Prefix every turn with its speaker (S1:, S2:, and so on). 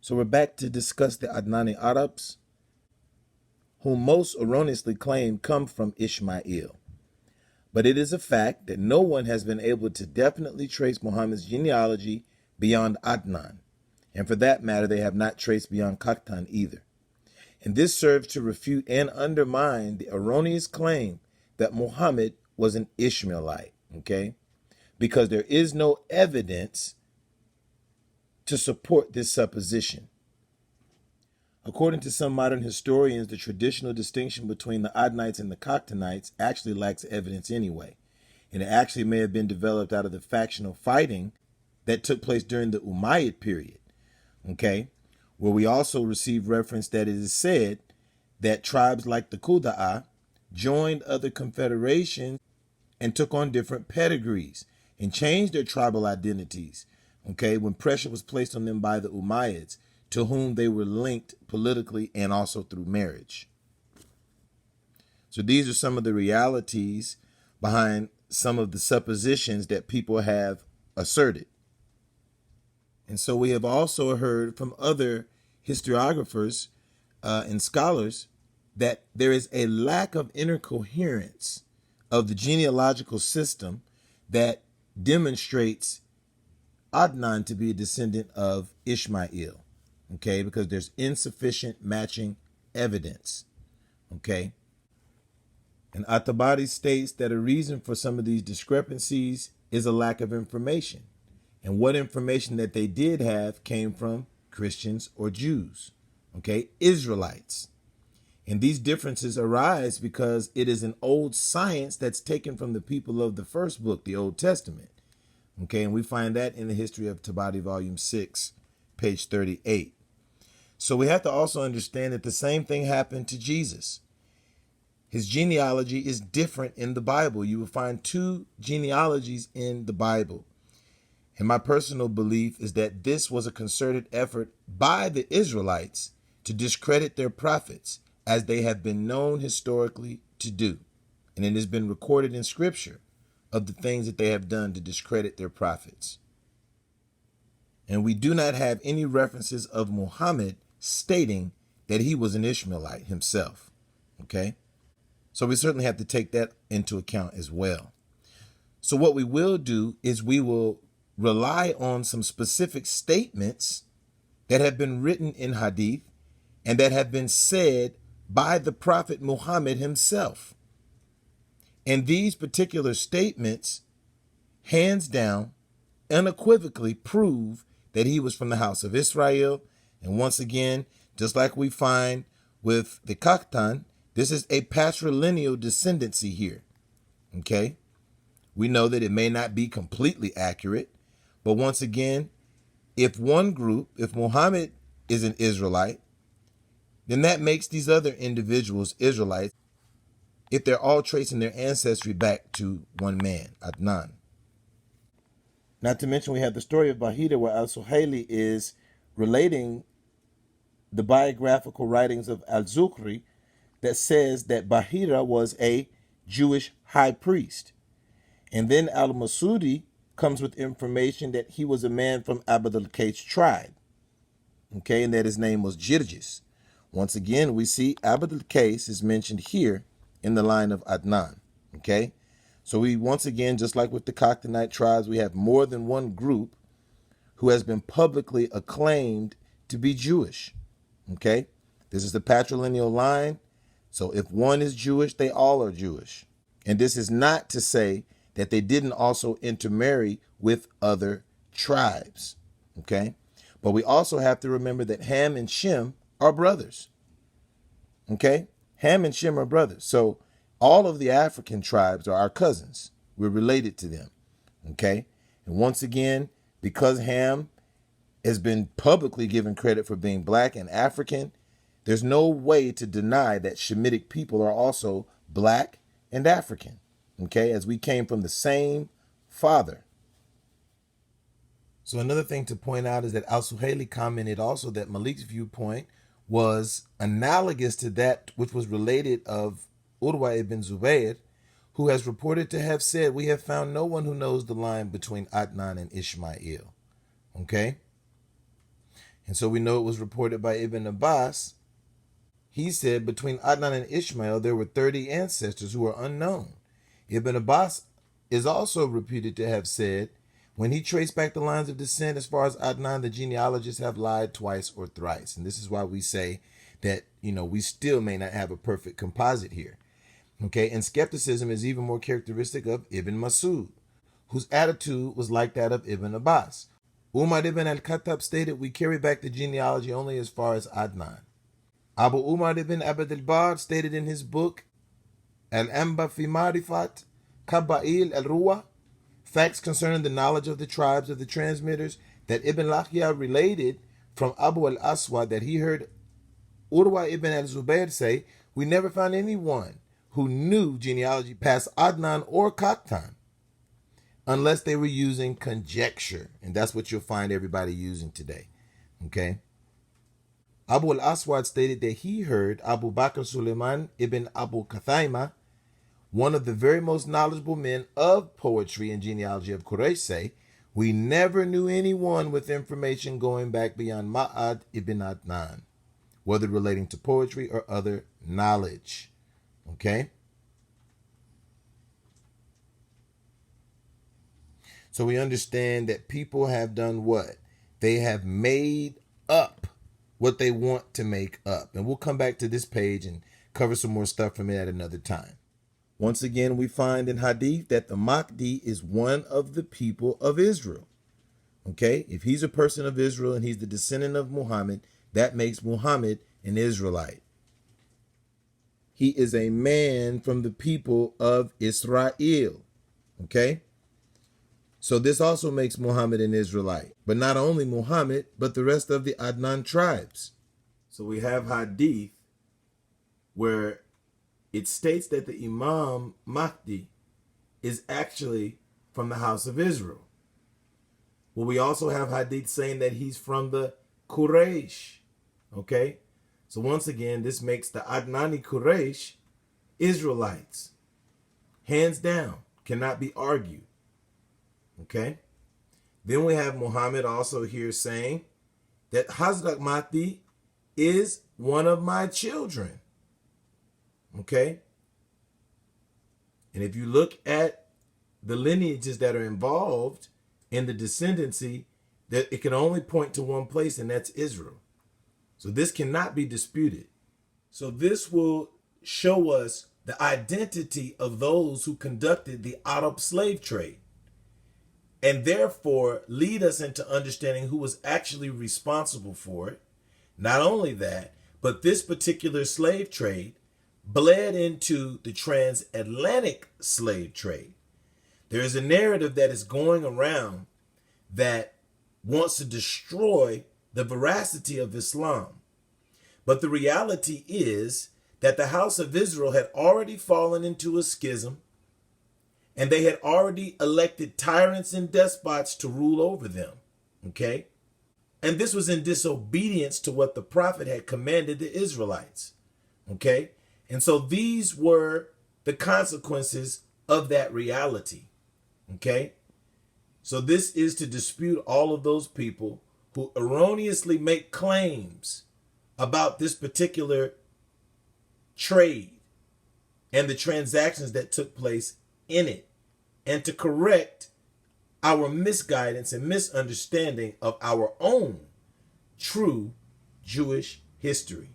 S1: So we're back to discuss the Adnani Arabs, whom most erroneously claim come from Ishmael. But it is a fact that no one has been able to definitely trace Muhammad's genealogy beyond Adnan. And for that matter, they have not traced beyond Qahtan either. And this serves to refute and undermine the erroneous claim that Muhammad was an Ishmaelite, okay? Because there is no evidence to support this supposition. According to some modern historians, the traditional distinction between the Adnites and the Qahtanites actually lacks evidence anyway. And it actually may have been developed out of the factional fighting that took place during the Umayyad period, okay? Where we also receive reference that it is said that tribes like the Qudaa joined other confederations and took on different pedigrees and changed their tribal identities, okay, when pressure was placed on them by the Umayyads, to whom they were linked politically and also through marriage. So these are some of the realities behind some of the suppositions that people have asserted. And so we have also heard from other historiographers and scholars that there is a lack of inner coherence of the genealogical system that demonstrates Adnan to be a descendant of Ishmael, okay, because there's insufficient matching evidence, okay. And At-Tabari states that a reason for some of these discrepancies is a lack of information. And what information that they did have came from Christians or Jews, okay, Israelites. And these differences arise because it is an old science that's taken from the people of the first book, the Old Testament. Okay, and we find that in the History of Tabari, Volume 6, page 38. So we have to also understand that the same thing happened to Jesus. His genealogy is different in the Bible. You will find two genealogies in the Bible. And my personal belief is that this was a concerted effort by the Israelites to discredit their prophets, as they have been known historically to do. And it has been recorded in Scripture of the things that they have done to discredit their prophets. And we do not have any references of Muhammad stating that he was an Ishmaelite himself. Okay? So we certainly have to take that into account as well. So what we will do is we will rely on some specific statements that have been written in Hadith and that have been said by the Prophet Muhammad himself. And these particular statements, hands down, unequivocally prove that he was from the house of Israel. And once again, just like we find with the Qahtan, this is a patrilineal descendancy here. Okay? We know that it may not be completely accurate, but once again, if one group, if Muhammad is an Israelite, then that makes these other individuals Israelites if they're all tracing their ancestry back to one man, Adnan. Not to mention we have the story of Bahira, where Al-Suhaili is relating the biographical writings of Al-Zuhri that says that Bahira was a Jewish high priest. And then Al-Masudi comes with information that he was a man from Abd al-Kait's tribe, okay, and that his name was Jirjis. Once again, we see Abd al-Kais is mentioned here in the line of Adnan, okay? So we, once again, just like with the Qahtanite tribes, we have more than one group who has been publicly acclaimed to be Jewish, okay? This is the patrilineal line. So if one is Jewish, they all are Jewish. And this is not to say that they didn't also intermarry with other tribes, okay? But we also have to remember that Ham and Shem are brothers, okay? Ham and Shem are brothers. So all of the African tribes are our cousins. We're related to them, okay? And once again, because Ham has been publicly given credit for being black and African, there's no way to deny that Shemitic people are also black and African, okay, as we came from the same father. So another thing to point out is that Al-Suhaili commented also that Malik's viewpoint was analogous to that which was related of Urwa ibn Zubayr, who has reported to have said, "We have found no one who knows the line between Adnan and Ishmael." Okay? And so we know it was reported by Ibn Abbas. He said between Adnan and Ishmael, there were 30 ancestors who are unknown. Ibn Abbas is also reputed to have said, when he traced back the lines of descent as far as Adnan, the genealogists have lied twice or thrice. And this is why we say that, we still may not have a perfect composite here. Okay, and skepticism is even more characteristic of Ibn Masud, whose attitude was like that of Ibn Abbas. Umar ibn al-Khattab stated, we carry back the genealogy only as far as Adnan. Abu Umar ibn Abd al-Bar stated in his book, Al-Amba fi Marifat, Kaba'il al-Ruwa, facts concerning the knowledge of the tribes of the transmitters, that Ibn Lahiya related from Abu al-Aswad that he heard Urwa ibn al-Zubayr say, we never found anyone who knew genealogy past Adnan or Qattan, unless they were using conjecture. And that's what you'll find everybody using today. Okay? Abu al-Aswad stated that he heard Abu Bakr Suleiman ibn Abu Kathaima, one of the very most knowledgeable men of poetry and genealogy of Quraysh, say, we never knew anyone with information going back beyond Ma'ad ibn Adnan, whether relating to poetry or other knowledge. Okay? So we understand that people have done what? They have made up what they want to make up. And we'll come back to this page and cover some more stuff from it at another time. Once again, we find in Hadith that the Mahdi is one of the people of Israel. Okay? If he's a person of Israel and he's the descendant of Muhammad, that makes Muhammad an Israelite. He is a man from the people of Israel. Okay? So this also makes Muhammad an Israelite. But not only Muhammad, but the rest of the Adnan tribes. So we have Hadith where it states that the Imam Mahdi is actually from the house of Israel. Well, we also have Hadith saying that he's from the Quraysh. Okay? So once again, this makes the Adnani Quraysh Israelites. Hands down. Cannot be argued. Okay? Then we have Muhammad also here saying that Hazrat Mahdi is one of my children. Okay? And if you look at the lineages that are involved in the descendancy, that it can only point to one place, and that's Israel. So this cannot be disputed. So this will show us the identity of those who conducted the Arab slave trade, and therefore lead us into understanding who was actually responsible for it. Not only that, but this particular slave trade bled into the transatlantic slave trade. There is a narrative that is going around that wants to destroy the veracity of Islam. But the reality is that the house of Israel had already fallen into a schism, and they had already elected tyrants and despots to rule over them. Okay? And this was in disobedience to what the prophet had commanded the Israelites. Okay? And so these were the consequences of that reality. Okay? So this is to dispute all of those people who erroneously make claims about this particular trade and the transactions that took place in it, and to correct our misguidance and misunderstanding of our own true Jewish history.